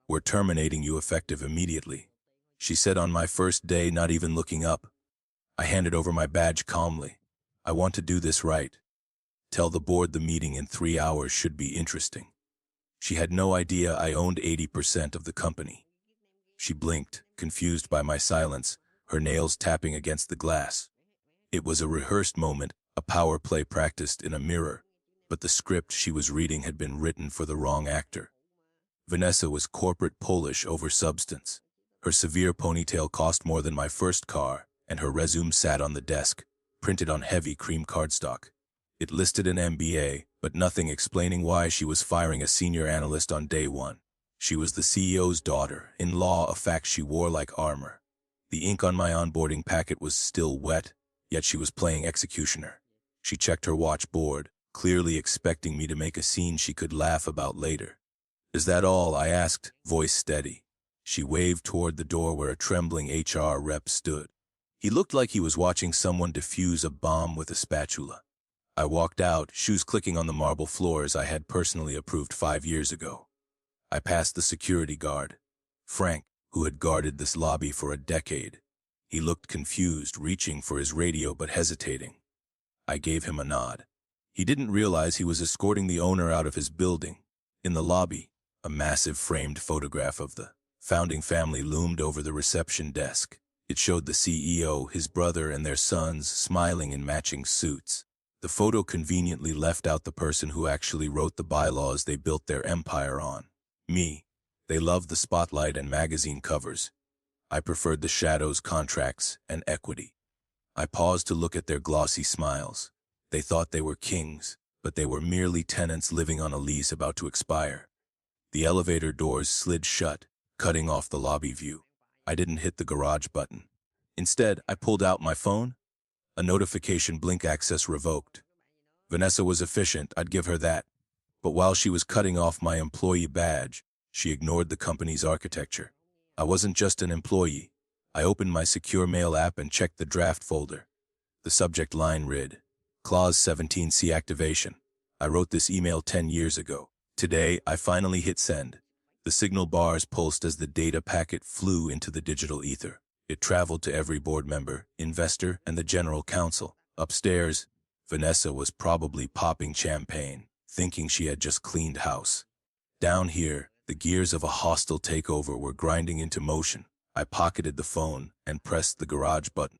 "We're terminating you effective immediately," she said on my first day, not even looking up. I handed over my badge calmly. "I want to do this right. Tell the board the meeting in 3 hours should be interesting." She had no idea I owned 80% of the company. She blinked, confused by my silence, her nails tapping against the glass. It was a rehearsed moment, a power play practiced in a mirror, but the script she was reading had been written for the wrong actor. Vanessa was corporate Polish over substance. Her severe ponytail cost more than my first car, and her resume sat on the desk, printed on heavy cream cardstock. It listed an MBA, but nothing explaining why she was firing a senior analyst on day one. She was the CEO's daughter, in law a fact she wore like armor. The ink on my onboarding packet was still wet, yet she was playing executioner. She checked her watch board, clearly expecting me to make a scene she could laugh about later. "Is that all?" I asked, voice steady. She waved toward the door where a trembling HR rep stood. He looked like he was watching someone defuse a bomb with a spatula. I walked out, shoes clicking on the marble floors I had personally approved 5 years ago. I passed the security guard, Frank, who had guarded this lobby for a decade. He looked confused, reaching for his radio but hesitating. I gave him a nod. He didn't realize he was escorting the owner out of his building. In the lobby, a massive framed photograph of the founding family loomed over the reception desk. It showed the CEO, his brother, and their sons smiling in matching suits. The photo conveniently left out the person who actually wrote the bylaws they built their empire on. Me. They loved the spotlight and magazine covers. I preferred the shadows, contracts, and equity. I paused to look at their glossy smiles. They thought they were kings, but they were merely tenants living on a lease about to expire. The elevator doors slid shut, cutting off the lobby view. I didn't hit the garage button. Instead, I pulled out my phone. A notification blink access revoked. Vanessa was efficient, I'd give her that. But while she was cutting off my employee badge, she ignored the company's architecture. I wasn't just an employee. I opened my secure mail app and checked the draft folder. The subject line read, Clause 17C activation. I wrote this email 10 years ago. Today, I finally hit send. The signal bars pulsed as the data packet flew into the digital ether. It traveled to every board member, investor, and the general counsel. Upstairs, Vanessa was probably popping champagne, thinking she had just cleaned house. Down here, the gears of a hostile takeover were grinding into motion. I pocketed the phone and pressed the garage button.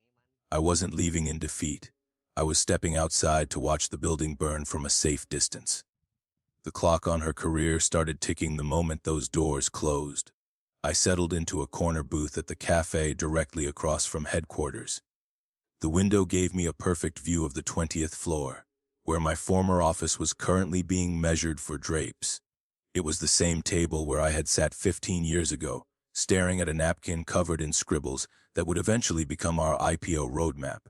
I wasn't leaving in defeat. I was stepping outside to watch the building burn from a safe distance. The clock on her career started ticking the moment those doors closed. I settled into a corner booth at the cafe directly across from headquarters. The window gave me a perfect view of the 20th floor, where my former office was currently being measured for drapes. It was the same table where I had sat 15 years ago, staring at a napkin covered in scribbles that would eventually become our IPO roadmap.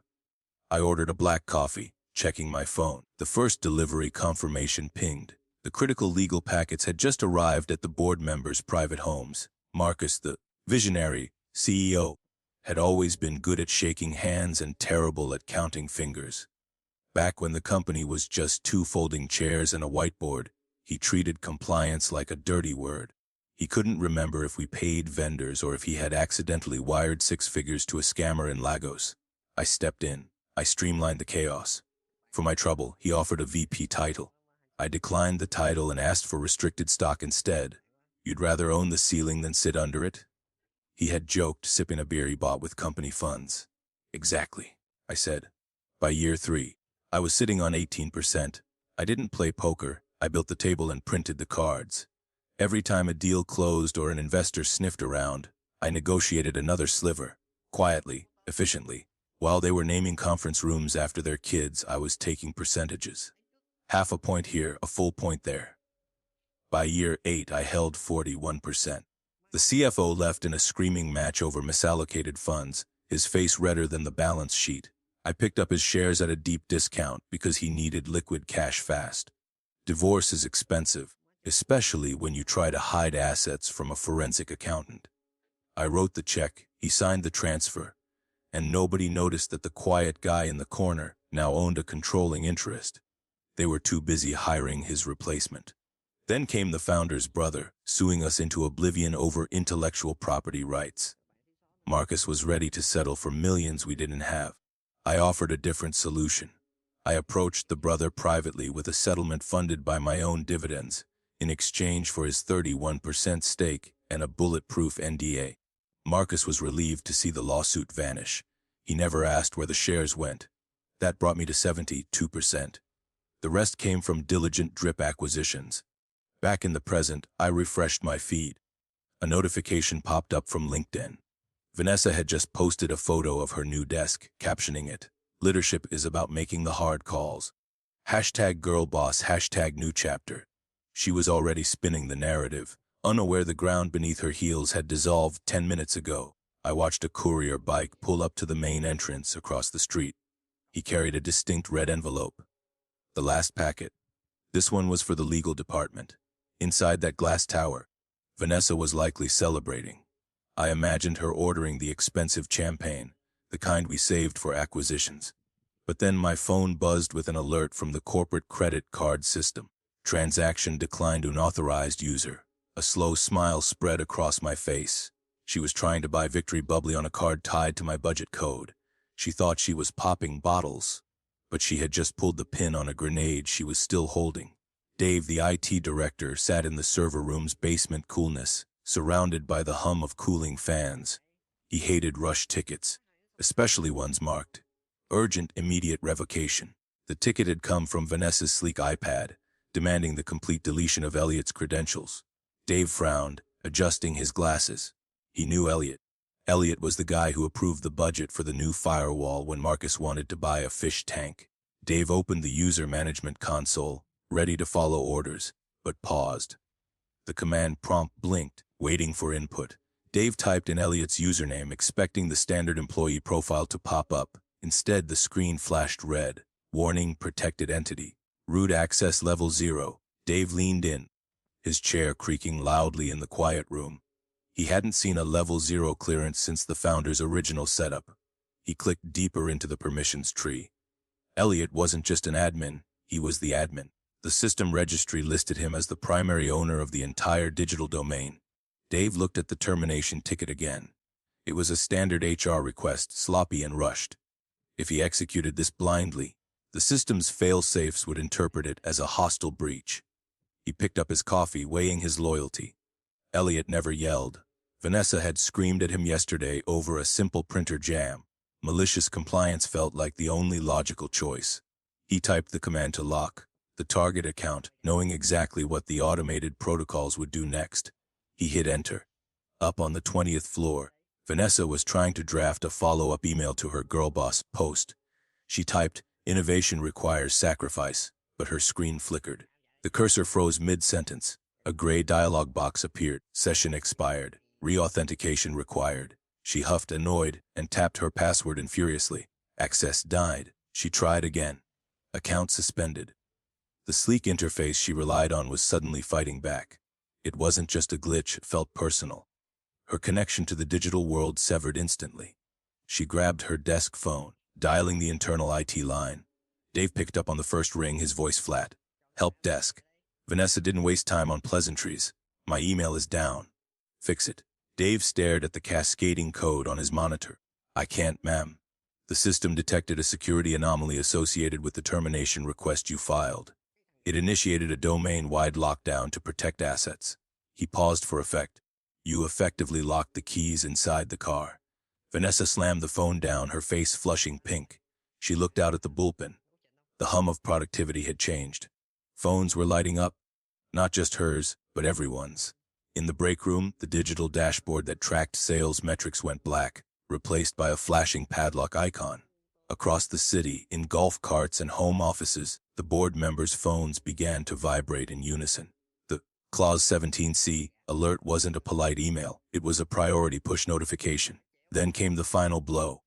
I ordered a black coffee, checking my phone. The first delivery confirmation pinged. The critical legal packets had just arrived at the board members' private homes. Marcus, the visionary CEO, had always been good at shaking hands and terrible at counting fingers. Back when the company was just 2 folding chairs and a whiteboard, he treated compliance like a dirty word. He couldn't remember if we paid vendors or if he had accidentally wired 6 figures to a scammer in Lagos. I stepped in. I streamlined the chaos. For my trouble, he offered a VP title. I declined the title and asked for restricted stock instead. You'd rather own the ceiling than sit under it? He had joked, sipping a beer he bought with company funds. Exactly, I said. By year 3, I was sitting on 18%. I didn't play poker. I built the table and printed the cards. Every time a deal closed or an investor sniffed around, I negotiated another sliver. Quietly, efficiently. While they were naming conference rooms after their kids, I was taking percentages. Half a point here, a full point there. By year 8, I held 41%. The CFO left in a screaming match over misallocated funds, his face redder than the balance sheet. I picked up his shares at a deep discount because he needed liquid cash fast. Divorce is expensive, especially when you try to hide assets from a forensic accountant. I wrote the check, he signed the transfer, and nobody noticed that the quiet guy in the corner now owned a controlling interest. They were too busy hiring his replacement. Then came the founder's brother, suing us into oblivion over intellectual property rights. Marcus was ready to settle for millions we didn't have. I offered a different solution. I approached the brother privately with a settlement funded by my own dividends, in exchange for his 31% stake and a bulletproof NDA. Marcus was relieved to see the lawsuit vanish. He never asked where the shares went. That brought me to 72%. The rest came from diligent drip acquisitions. Back in the present, I refreshed my feed. A notification popped up from LinkedIn. Vanessa had just posted a photo of her new desk, captioning it, "Leadership is about making the hard calls. #girlboss, #new chapter." She was already spinning the narrative, unaware the ground beneath her heels had dissolved 10 minutes ago. I watched a courier bike pull up to the main entrance across the street. He carried a distinct red envelope. The last packet. This one was for the legal department. Inside that glass tower, Vanessa was likely celebrating. I imagined her ordering the expensive champagne, the kind we saved for acquisitions. But then my phone buzzed with an alert from the corporate credit card system. Transaction declined, unauthorized user. A slow smile spread across my face. She was trying to buy Victory Bubbly on a card tied to my budget code. She thought she was popping bottles, but she had just pulled the pin on a grenade she was still holding. Dave, the IT director, sat in the server room's basement coolness, surrounded by the hum of cooling fans. He hated rush tickets, especially ones marked urgent, immediate revocation. The ticket had come from Vanessa's sleek iPad, demanding the complete deletion of Elliot's credentials. Dave frowned, adjusting his glasses. He knew Elliot. Elliot was the guy who approved the budget for the new firewall when Marcus wanted to buy a fish tank. Dave opened the user management console, ready to follow orders, but paused. The command prompt blinked, waiting for input. Dave typed in Elliot's username, expecting the standard employee profile to pop up. Instead, the screen flashed red. Warning, protected entity. Root access level 0. Dave leaned in, his chair creaking loudly in the quiet room. He hadn't seen a level 0 clearance since the founder's original setup. He clicked deeper into the permissions tree. Elliot wasn't just an admin, he was the admin. The system registry listed him as the primary owner of the entire digital domain. Dave looked at the termination ticket again. It was a standard HR request, sloppy and rushed. If he executed this blindly, the system's fail-safes would interpret it as a hostile breach. He picked up his coffee, weighing his loyalty. Elliot never yelled. Vanessa had screamed at him yesterday over a simple printer jam. Malicious compliance felt like the only logical choice. He typed the command to lock the target account, knowing exactly what the automated protocols would do next. He hit enter. Up on the 20th floor, Vanessa was trying to draft a follow-up email to her girlboss post. She typed, "Innovation requires sacrifice," but her screen flickered. The cursor froze mid-sentence. A gray dialog box appeared. Session expired. Re-authentication required. She huffed, annoyed, and tapped her password furiously. Access denied. She tried again. Account suspended. The sleek interface she relied on was suddenly fighting back. It wasn't just a glitch, it felt personal. Her connection to the digital world severed instantly. She grabbed her desk phone, dialing the internal IT line. Dave picked up on the first ring, his voice flat. "Help desk." Vanessa didn't waste time on pleasantries. "My email is down. Fix it." Dave stared at the cascading code on his monitor. "I can't, ma'am. The system detected a security anomaly associated with the termination request you filed. It initiated a domain-wide lockdown to protect assets." He paused for effect. "You effectively locked the keys inside the car." Vanessa slammed the phone down, her face flushing pink. She looked out at the bullpen. The hum of productivity had changed. Phones were lighting up, not just hers, but everyone's. In the break room, the digital dashboard that tracked sales metrics went black, replaced by a flashing padlock icon. Across the city, in golf carts and home offices, the board members' phones began to vibrate in unison. The Clause 17C alert wasn't a polite email, it was a priority push notification. Then came the final blow,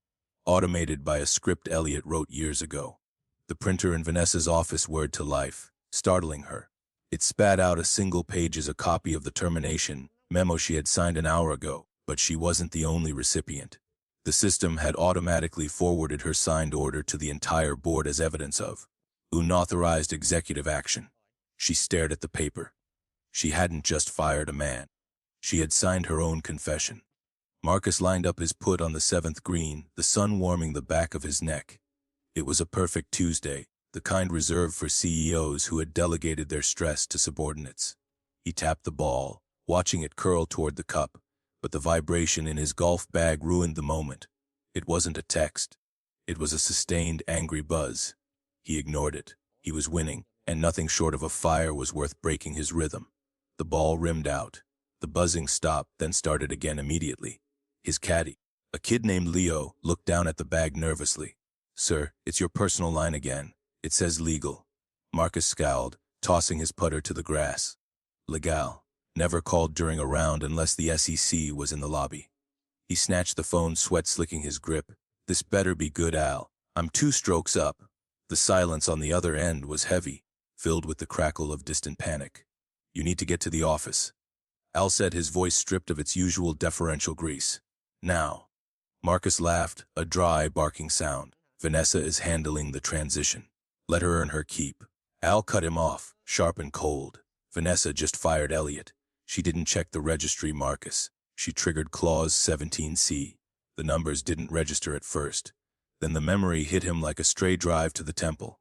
automated by a script Elliot wrote years ago. The printer in Vanessa's office whirred to life, startling her. It spat out a single page as a copy of the termination memo she had signed an hour ago, but she wasn't the only recipient. The system had automatically forwarded her signed order to the entire board as evidence of unauthorized executive action. She stared at the paper. She hadn't just fired a man. She had signed her own confession. Marcus lined up his put on the 7th green, the sun warming the back of his neck. It was a perfect Tuesday, the kind reserved for CEOs who had delegated their stress to subordinates. He tapped the ball, watching it curl toward the cup, but the vibration in his golf bag ruined the moment. It wasn't a text. It was a sustained, angry buzz. He ignored it. He was winning, and nothing short of a fire was worth breaking his rhythm. The ball rimmed out. The buzzing stopped, then started again immediately. His caddy, a kid named Leo, looked down at the bag nervously. "Sir, it's your personal line again. It says legal." Marcus scowled, tossing his putter to the grass. Legal. Never called during a round unless the SEC was in the lobby. He snatched the phone, sweat slicking his grip. "This better be good, Al. I'm 2 strokes up." The silence on the other end was heavy, filled with the crackle of distant panic. "You need to get to the office," Al said, his voice stripped of its usual deferential grease. "Now." Marcus laughed, a dry, barking sound. "Vanessa is handling the transition. Let her earn her keep." Al cut him off, sharp and cold. "Vanessa just fired Elliot. She didn't check the registry, Marcus. She triggered clause 17C. The numbers didn't register at first. Then the memory hit him like a stray drive to the temple.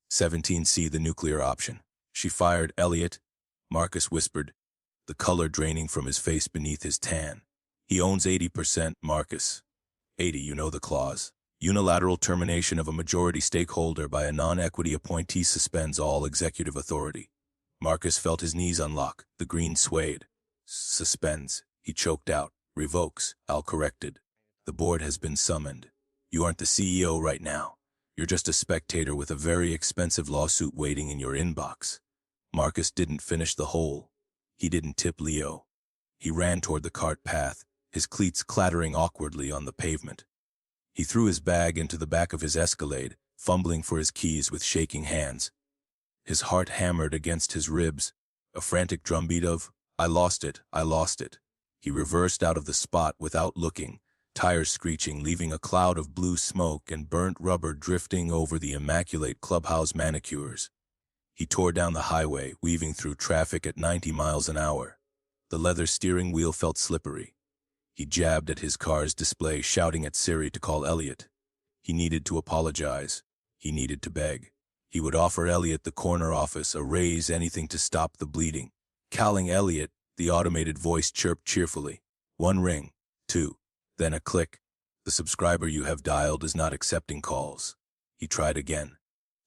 17C, the nuclear option. She fired Elliot," Marcus whispered, the color draining from his face beneath his tan. "He owns 80%, Marcus. 80, you know the clause. Unilateral termination of a majority stakeholder by a non-equity appointee suspends all executive authority." Marcus felt his knees unlock. The green swayed. "Suspends," he choked out. "Revokes," Al corrected. "The board has been summoned. You aren't the CEO right now. You're just a spectator with a very expensive lawsuit waiting in your inbox." Marcus didn't finish the hole. He didn't tip Leo. He ran toward the cart path, his cleats clattering awkwardly on the pavement. He threw his bag into the back of his Escalade, fumbling for his keys with shaking hands. His heart hammered against his ribs, a frantic drumbeat of, I lost it. He reversed out of the spot without looking, tires screeching, leaving a cloud of blue smoke and burnt rubber drifting over the immaculate clubhouse manicures. He tore down the highway, weaving through traffic at 90 miles an hour. The leather steering wheel felt slippery. He jabbed at his car's display, shouting at Siri to call Elliot. He needed to apologize. He needed to beg. He would offer Elliot the corner office, a raise, anything to stop the bleeding. Calling Elliot, the automated voice chirped cheerfully. 1 ring, 2, then a click. "The subscriber you have dialed is not accepting calls." He tried again.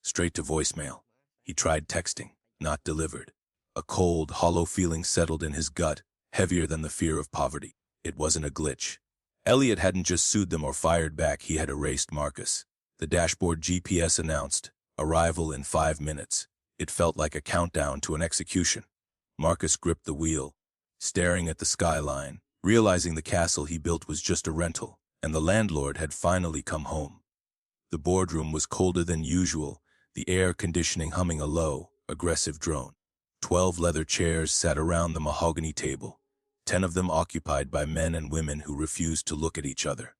Straight to voicemail. He tried texting. Not delivered. A cold, hollow feeling settled in his gut, heavier than the fear of poverty. It wasn't a glitch. Elliot hadn't just sued them or fired back, he had erased Marcus. The dashboard GPS announced, arrival in 5 minutes. It felt like a countdown to an execution. Marcus gripped the wheel, staring at the skyline, realizing the castle he built was just a rental, and the landlord had finally come home. The boardroom was colder than usual, the air conditioning humming a low, aggressive drone. 12 leather chairs sat around the mahogany table, 10 of them occupied by men and women who refused to look at each other.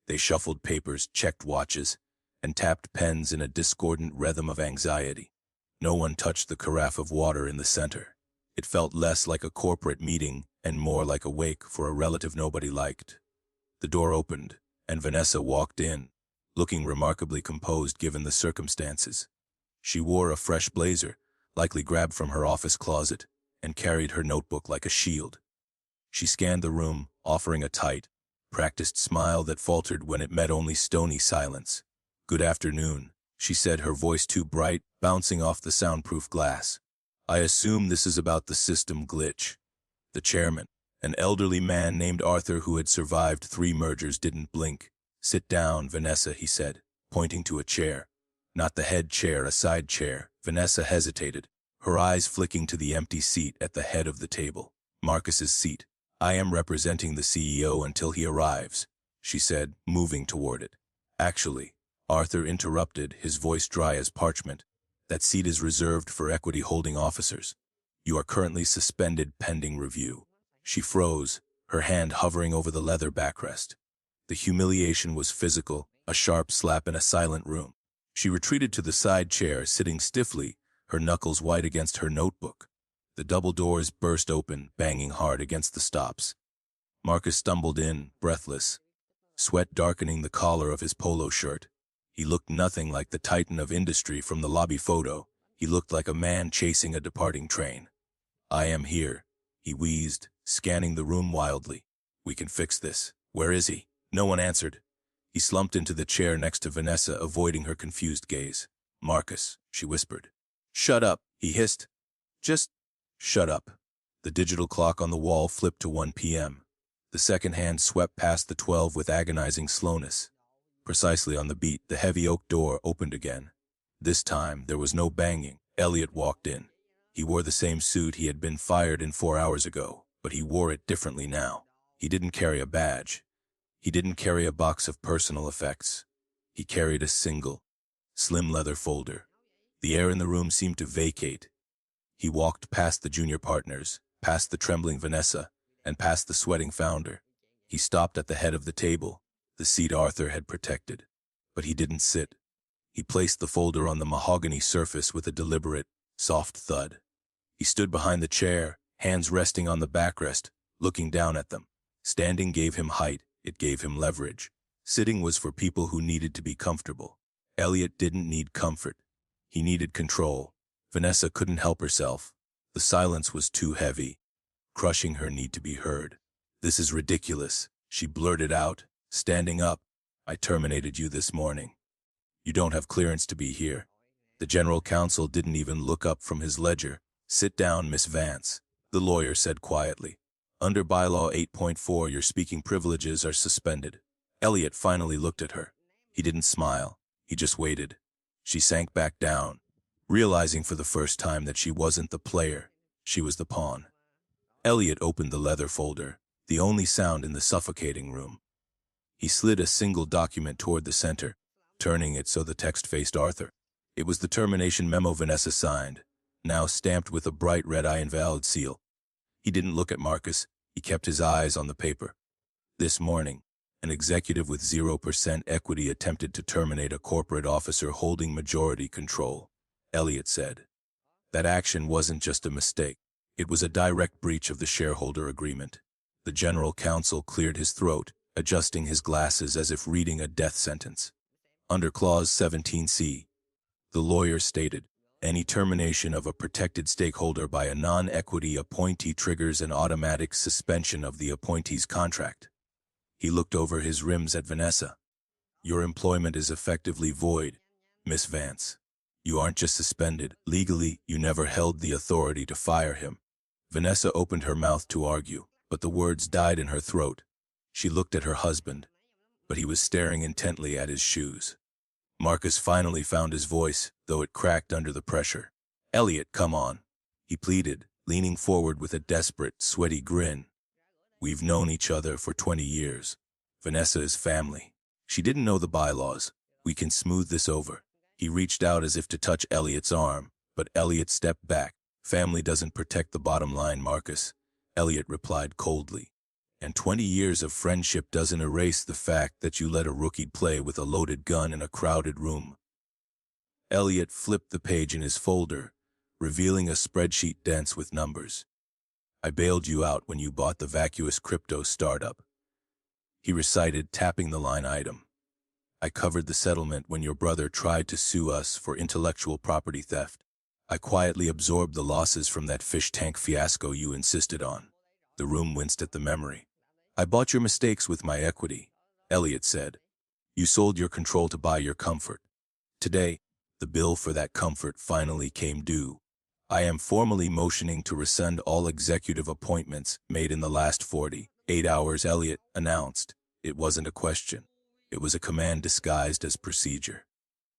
They shuffled papers, checked watches, and tapped pens in a discordant rhythm of anxiety. No one touched the carafe of water in the center. It felt less like a corporate meeting and more like a wake for a relative nobody liked. The door opened, and Vanessa walked in, looking remarkably composed given the circumstances. She wore a fresh blazer, likely grabbed from her office closet, and carried her notebook like a shield. She scanned the room, offering a tight, practiced smile that faltered when it met only stony silence. "Good afternoon," she said, her voice too bright, bouncing off the soundproof glass. "I assume this is about the system glitch." The chairman, an elderly man named Arthur who had survived 3 mergers, didn't blink. "Sit down, Vanessa," he said, pointing to a chair. Not the head chair, a side chair. Vanessa hesitated, her eyes flicking to the empty seat at the head of the table. Marcus's seat. "I am representing the CEO until he arrives," she said, moving toward it. "Actually," Arthur interrupted, his voice dry as parchment, "that seat is reserved for equity holding officers. You are currently suspended pending review." She froze, her hand hovering over the leather backrest. The humiliation was physical, a sharp slap in a silent room. She retreated to the side chair, sitting stiffly, her knuckles white against her notebook. The double doors burst open, banging hard against the stops. Marcus stumbled in, breathless, sweat darkening the collar of his polo shirt. He looked nothing like the titan of industry from the lobby photo. He looked like a man chasing a departing train. "I am here," he wheezed, scanning the room wildly. "We can fix this. Where is he?" No one answered. He slumped into the chair next to Vanessa, avoiding her confused gaze. "Marcus," she whispered. "Shut up," he hissed. "Just shut up." The digital clock on the wall flipped to 1 p.m. The second hand swept past the 12 with agonizing slowness. Precisely on the beat, the heavy oak door opened again. This time, there was no banging. Elliot walked in. He wore the same suit he had been fired in 4 hours ago, but he wore it differently now. He didn't carry a badge. He didn't carry a box of personal effects. He carried a single, slim leather folder. The air in the room seemed to vacate. He walked past the junior partners, past the trembling Vanessa, and past the sweating founder. He stopped at the head of the table, the seat Arthur had protected. But he didn't sit. He placed the folder on the mahogany surface with a deliberate, soft thud. He stood behind the chair, hands resting on the backrest, looking down at them. Standing gave him height, it gave him leverage. Sitting was for people who needed to be comfortable. Elliot didn't need comfort. He needed control. Vanessa couldn't help herself. The silence was too heavy, crushing her need to be heard. "This is ridiculous," she blurted out, standing up. "I terminated you this morning. You don't have clearance to be here." The general counsel didn't even look up from his ledger. "Sit down, Miss Vance," the lawyer said quietly. "Under bylaw 8.4, your speaking privileges are suspended." Elliot finally looked at her. He didn't smile. He just waited. She sank back down, realizing for the first time that she wasn't the player. She was the pawn. Elliot opened the leather folder, the only sound in the suffocating room. He slid a single document toward the center, turning it so the text faced Arthur. It was the termination memo Vanessa signed, now stamped with a bright red I invalid seal. He didn't look at Marcus. He kept his eyes on the paper. "This morning, an executive with 0% equity attempted to terminate a corporate officer holding majority control," Elliot said. That action wasn't just a mistake. It was a direct breach of the shareholder agreement. The general counsel cleared his throat, adjusting his glasses as if reading a death sentence. "Under Clause 17C, the lawyer stated, any termination of a protected stakeholder by a non-equity appointee triggers an automatic suspension of the appointee's contract." He looked over his rims at Vanessa. "Your employment is effectively void, Miss Vance. You aren't just suspended. Legally, you never held the authority to fire him." Vanessa opened her mouth to argue, but the words died in her throat. She looked at her husband, but he was staring intently at his shoes. Marcus finally found his voice, though it cracked under the pressure. "Elliot, come on," he pleaded, leaning forward with a desperate, sweaty grin. "We've known each other for 20 years. Vanessa is family. She didn't know the bylaws. We can smooth this over." He reached out as if to touch Elliot's arm, but Elliot stepped back. "Family doesn't protect the bottom line, Marcus," Elliot replied coldly. "And 20 years of friendship doesn't erase the fact that you let a rookie play with a loaded gun in a crowded room." Elliot flipped the page in his folder, revealing a spreadsheet dense with numbers. "I bailed you out when you bought the vacuous crypto startup," he recited, tapping the line item. "I covered the settlement when your brother tried to sue us for intellectual property theft. I quietly absorbed the losses from that fish tank fiasco you insisted on." The room winced at the memory. "I bought your mistakes with my equity," Elliot said. "You sold your control to buy your comfort. Today, the bill for that comfort finally came due. I am formally motioning to rescind all executive appointments made in the last 48 hours, Elliot announced. It wasn't a question. It was a command disguised as procedure.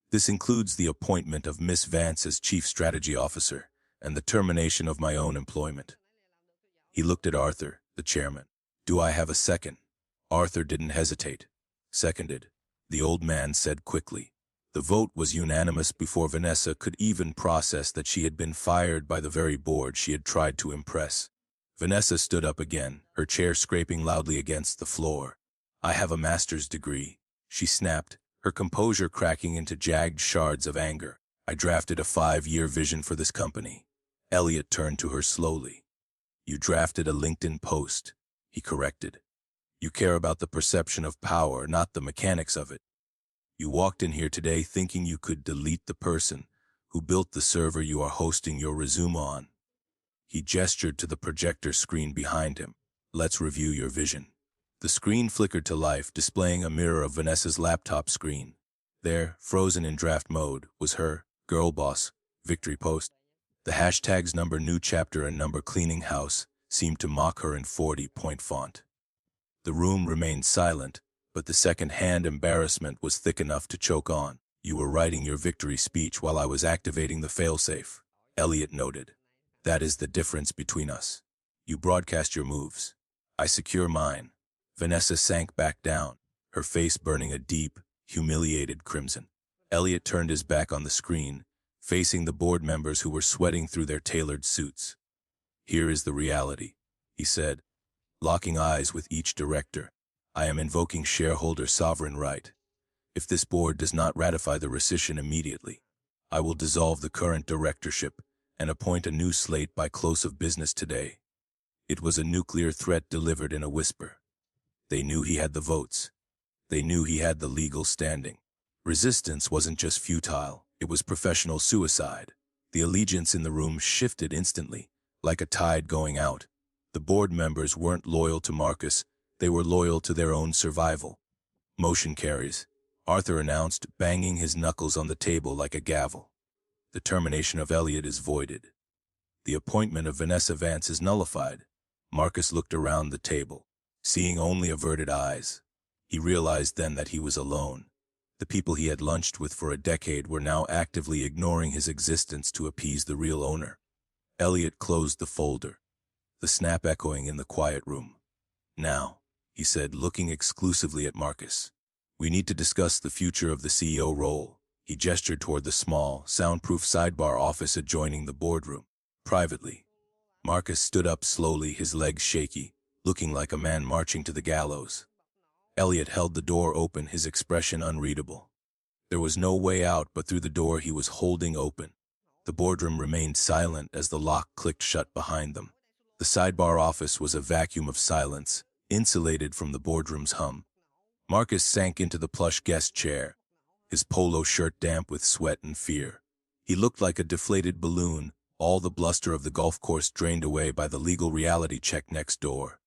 "This includes the appointment of Miss Vance as Chief Strategy Officer and the termination of my own employment." He looked at Arthur, the chairman. "Do I have a second?" Arthur didn't hesitate. "Seconded," the old man said quickly. The vote was unanimous before Vanessa could even process that she had been fired by the very board she had tried to impress. Vanessa stood up again, her chair scraping loudly against the floor. "I have a master's degree," she snapped, her composure cracking into jagged shards of anger. "I drafted a 5-year vision for this company, Elliot turned to her slowly. You drafted a LinkedIn post, he corrected. You care about the perception of power, not the mechanics of it. You walked in here today thinking you could delete the person who built the server you are hosting your resume on. He gestured to the projector screen behind him. Let's review your vision. The screen flickered to life, displaying a mirror of Vanessa's laptop screen. There, frozen in draft mode, was her girl boss victory post. The hashtags number new chapter and number cleaning house seemed to mock her in 40-point font. The room remained silent, but the second-hand embarrassment was thick enough to choke on. You were writing your victory speech while I was activating the failsafe, Elliot noted. That is the difference between us. You broadcast your moves. I secure mine. Vanessa sank back down, her face burning a deep, humiliated crimson. Elliot turned his back on the screen, facing the board members who were sweating through their tailored suits. Here is the reality, he said, locking eyes with each director. I am invoking shareholder sovereign right. If this board does not ratify the rescission immediately, I will dissolve the current directorship and appoint a new slate by close of business today. It was a nuclear threat delivered in a whisper. They knew he had the votes. They knew he had the legal standing. Resistance wasn't just futile, it was professional suicide. The allegiance in the room shifted instantly, like a tide going out. The board members weren't loyal to Marcus, they were loyal to their own survival. Motion carries, Arthur announced, banging his knuckles on the table like a gavel. The termination of Elliot is voided. The appointment of Vanessa Vance is nullified. Marcus looked around the table, seeing only averted eyes. He realized then that he was alone. The people he had lunched with for a decade were now actively ignoring his existence to appease the real owner. Elliot closed the folder, the snap echoing in the quiet room. Now, he said, looking exclusively at Marcus, we need to discuss the future of the CEO role. He gestured toward the small, soundproof sidebar office adjoining the boardroom. Privately, Marcus stood up slowly, his legs shaky, looking like a man marching to the gallows. Elliot held the door open, his expression unreadable. There was no way out but through the door he was holding open. The boardroom remained silent as the lock clicked shut behind them. The sidebar office was a vacuum of silence, insulated from the boardroom's hum. Marcus sank into the plush guest chair, his polo shirt damp with sweat and fear. He looked like a deflated balloon, all the bluster of the golf course drained away by the legal reality check next door.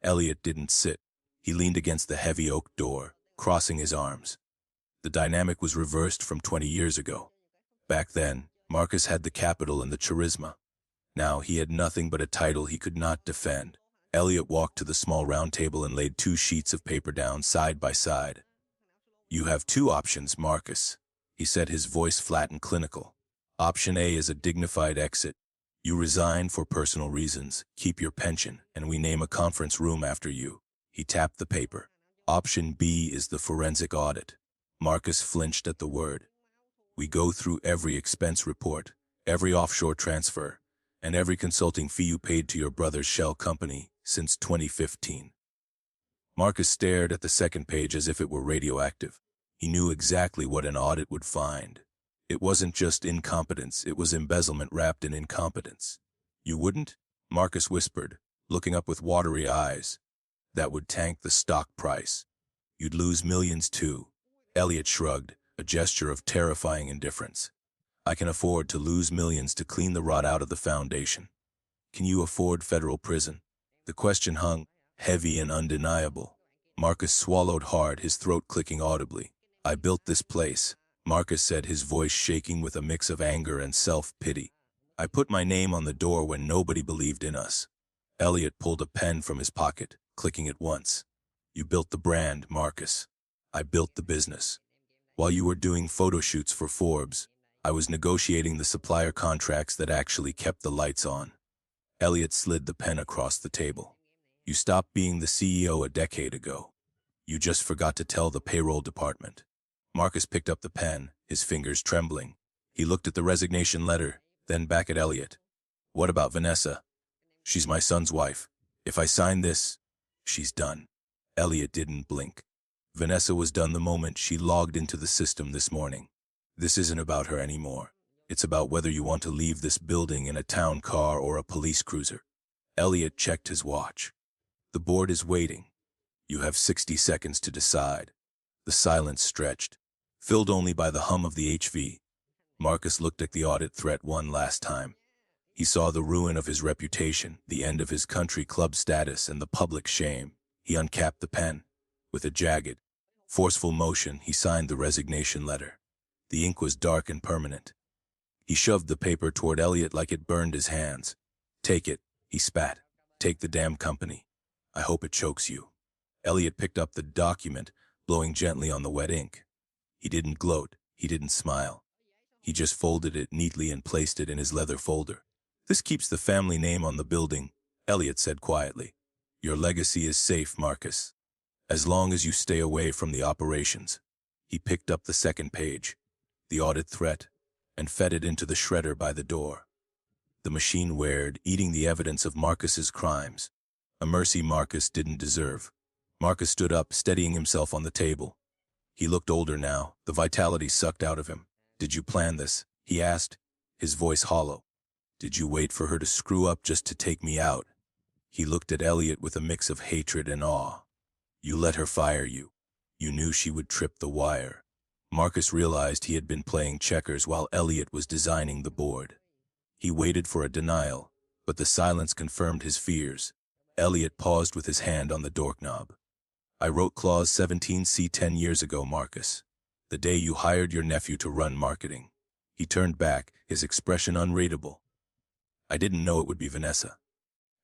Elliot didn't sit. He leaned against the heavy oak door, crossing his arms. The dynamic was reversed from 20 years ago. Back then, Marcus had the capital and the charisma. Now he had nothing but a title he could not defend. Elliot walked to the small round table and laid 2 sheets of paper down side by side. You have 2 options, Marcus, he said, his voice flat and clinical. Option A is a dignified exit. You resign for personal reasons, keep your pension, and we name a conference room after you. He tapped the paper. Option B is the forensic audit. Marcus flinched at the word. We go through every expense report, every offshore transfer, and every consulting fee you paid to your brother's shell company since 2015. Marcus stared at the second page as if it were radioactive. He knew exactly what an audit would find. It wasn't just incompetence, it was embezzlement wrapped in incompetence. You wouldn't? Marcus whispered, looking up with watery eyes. That would tank the stock price. You'd lose millions too. Elliot shrugged, a gesture of terrifying indifference. I can afford to lose millions to clean the rot out of the foundation. Can you afford federal prison? The question hung, heavy and undeniable. Marcus swallowed hard, his throat clicking audibly. I built this place, Marcus said, his voice shaking with a mix of anger and self-pity. I put my name on the door when nobody believed in us. Elliot pulled a pen from his pocket, clicking it once. You built the brand, Marcus. I built the business. While you were doing photo shoots for Forbes, I was negotiating the supplier contracts that actually kept the lights on. Elliot slid the pen across the table. You stopped being the CEO a decade ago. You just forgot to tell the payroll department. Marcus picked up the pen, his fingers trembling. He looked at the resignation letter, then back at Elliot. What about Vanessa? She's my son's wife. If I sign this, she's done. Elliot didn't blink. Vanessa was done the moment she logged into the system this morning. This isn't about her anymore. It's about whether you want to leave this building in a town car or a police cruiser. Elliot checked his watch. The board is waiting. You have 60 seconds to decide. The silence stretched, filled only by the hum of the HV. Marcus looked at the audit threat one last time. He saw the ruin of his reputation, the end of his country club status, and the public shame. He uncapped the pen. With a jagged, forceful motion, he signed the resignation letter. The ink was dark and permanent. He shoved the paper toward Elliot like it burned his hands. "Take it," he spat. "Take the damn company. I hope it chokes you." Elliot picked up the document, blowing gently on the wet ink. He didn't gloat. He didn't smile. He just folded it neatly and placed it in his leather folder. "This keeps the family name on the building," Elliot said quietly. "Your legacy is safe, Marcus, as long as you stay away from the operations." He picked up the second page, the audit threat, and fed it into the shredder by the door. The machine whirred, eating the evidence of Marcus's crimes. A mercy Marcus didn't deserve. Marcus stood up, steadying himself on the table. He looked older now, the vitality sucked out of him. "Did you plan this?" he asked, his voice hollow. "Did you wait for her to screw up just to take me out?" He looked at Elliot with a mix of hatred and awe. "You let her fire you. You knew she would trip the wire." Marcus realized he had been playing checkers while Elliot was designing the board. He waited for a denial, but the silence confirmed his fears. Elliot paused with his hand on the doorknob. "I wrote Clause 17C 10 years ago, Marcus. The day you hired your nephew to run marketing." He turned back, his expression unreadable. "I didn't know it would be Vanessa.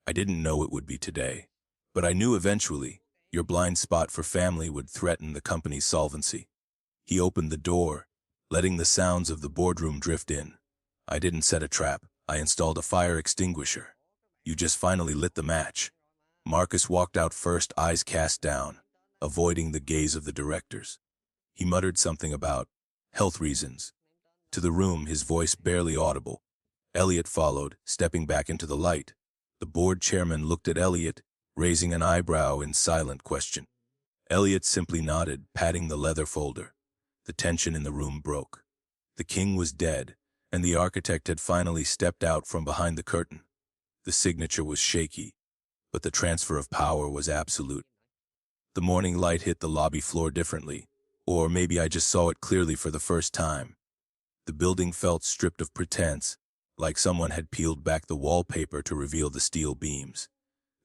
I didn't know it would be today. But I knew eventually your blind spot for family would threaten the company's solvency." He opened the door, letting the sounds of the boardroom drift in. "I didn't set a trap. I installed a fire extinguisher. You just finally lit the match." Marcus walked out first, eyes cast down, avoiding the gaze of the directors. He muttered something about health reasons. To the room, his voice barely audible. Elliot followed, stepping back into the light. The board chairman looked at Elliot, raising an eyebrow in silent question. Elliot simply nodded, patting the leather folder. The tension in the room broke. The king was dead, and the architect had finally stepped out from behind the curtain. The signature was shaky, but the transfer of power was absolute. The morning light hit the lobby floor differently, or maybe I just saw it clearly for the first time. The building felt stripped of pretense, like someone had peeled back the wallpaper to reveal the steel beams.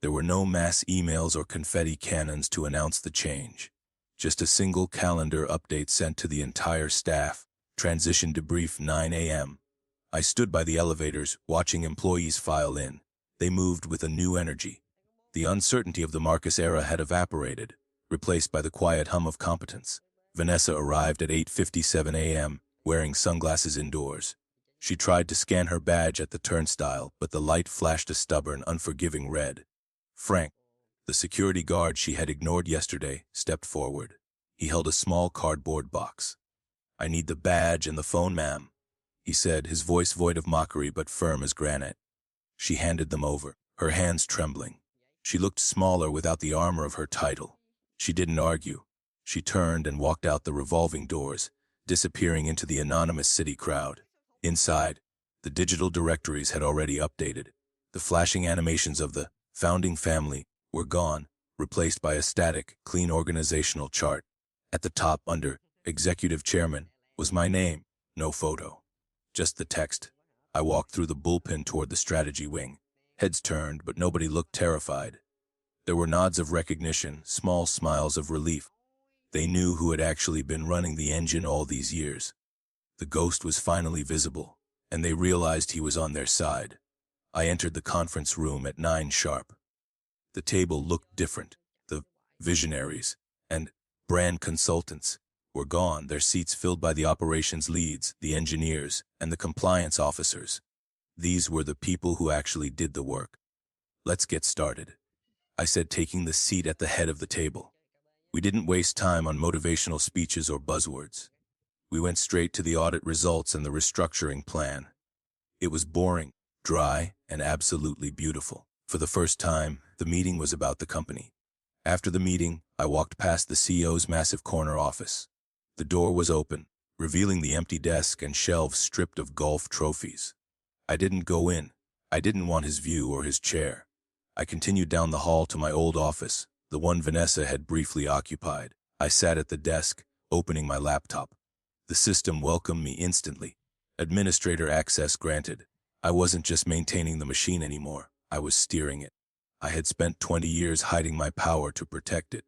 There were no mass emails or confetti cannons to announce the change. Just a single calendar update sent to the entire staff. Transition debrief 9 a.m. I stood by the elevators, watching employees file in. They moved with a new energy. The uncertainty of the Marcus era had evaporated, replaced by the quiet hum of competence. Vanessa arrived at 8:57 a.m., wearing sunglasses indoors. She tried to scan her badge at the turnstile, but the light flashed a stubborn, unforgiving red. Frank, the security guard she had ignored yesterday, stepped forward. He held a small cardboard box. "I need the badge and the phone, ma'am," he said, his voice void of mockery but firm as granite. She handed them over, her hands trembling. She looked smaller without the armor of her title. She didn't argue. She turned and walked out the revolving doors, disappearing into the anonymous city crowd. Inside, the digital directories had already updated. The flashing animations of the founding family were gone, replaced by a static, clean organizational chart. At the top, under Executive Chairman, was my name, no photo. Just the text. I walked through the bullpen toward the strategy wing. Heads turned, but nobody looked terrified. There were nods of recognition, small smiles of relief. They knew who had actually been running the engine all these years. The ghost was finally visible, and they realized he was on their side. I entered the conference room at 9 sharp. The table looked different. The visionaries and brand consultants were gone, their seats filled by the operations leads, the engineers, and the compliance officers. These were the people who actually did the work. "Let's get started," I said, taking the seat at the head of the table. We didn't waste time on motivational speeches or buzzwords. We went straight to the audit results and the restructuring plan. It was boring, dry, and absolutely beautiful. For the first time, the meeting was about the company. After the meeting, I walked past the CEO's massive corner office. The door was open, revealing the empty desk and shelves stripped of golf trophies. I didn't go in. I didn't want his view or his chair. I continued down the hall to my old office, the one Vanessa had briefly occupied. I sat at the desk, opening my laptop. The system welcomed me instantly. Administrator access granted. I wasn't just maintaining the machine anymore. I was steering it. I had spent 20 years hiding my power to protect it.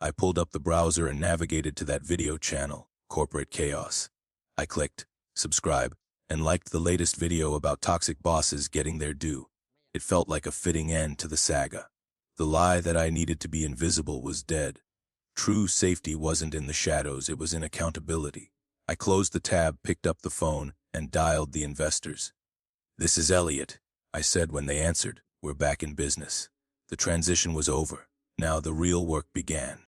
I pulled up the browser and navigated to that video channel, Corporate Chaos. I clicked subscribe and liked the latest video about toxic bosses getting their due. It felt like a fitting end to the saga. The lie that I needed to be invisible was dead. True safety wasn't in the shadows, it was in accountability. I closed the tab, picked up the phone, and dialed the investors. "This is Elliot," I said when they answered. "We're back in business." The transition was over. Now the real work began.